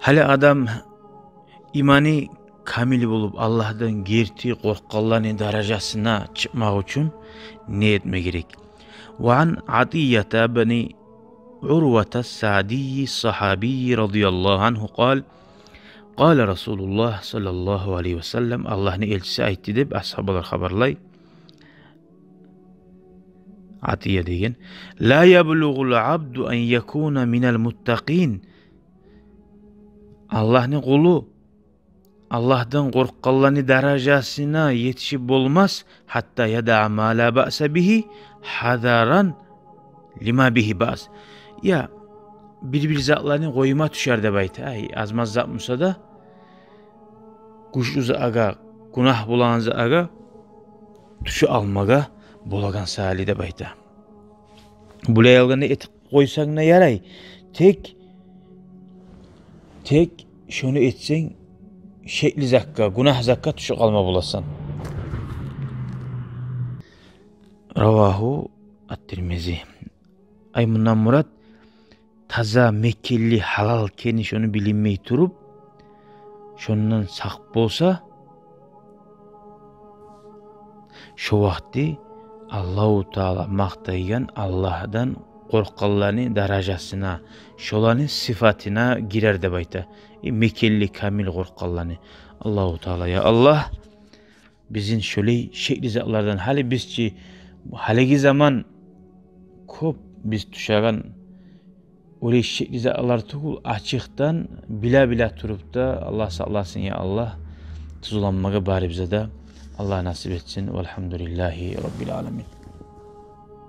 Hali adam imani kamil bulup Allah'tan gerti korkalların derecesine çıkmak için ne etme gerek? Ve an Atiyete beni Urvete Sa'di sahabi radıyallahu anhu kal Kale Resulullah sallallahu aleyhi ve sellem Allah'ın elçisi aytti deb ashabalar haberlay. Atiye degan la yablugul abdu en yekuna minel muttaqin. Allah'ın kulu Allah'tan korkanların derecesine yetişip olmaz hatta yada ma la ba'sa bihi hadaran lima bihi ba'as. Ya bir zatlarını koyuma düşer de bayta. Ay azmaz zat musa da kuşuza aga günah bulanza aga tuşu almaga bolagan sali de bayta. Bulay alganda et koysan ne yaray? Tek şunu etsen şekli zakka, günah zakka tuşu alma bulasan. Ravahu at-Tirmizi. Ay bundan murat taza Mekkeli halal keni şunu bilinmeyi turup şundan sak bolsa şu vakti Allahu Teala maktaygan Allah'dan korkallarının derecesine, şolanın sıfatına girer de bayta. Mekkeli kamil korkallarını. Allahu Teala ya Allah bizim şöyle şekli zatlardan hali bizci halegi zaman kop biz tuşagan öyle şekli zatlar tukul açıktan bila turup da Allah sağlasın ya Allah tuzulanmaga bari bize de Allah nasip etsin. Velhamdülillahi Rabbil Alemin.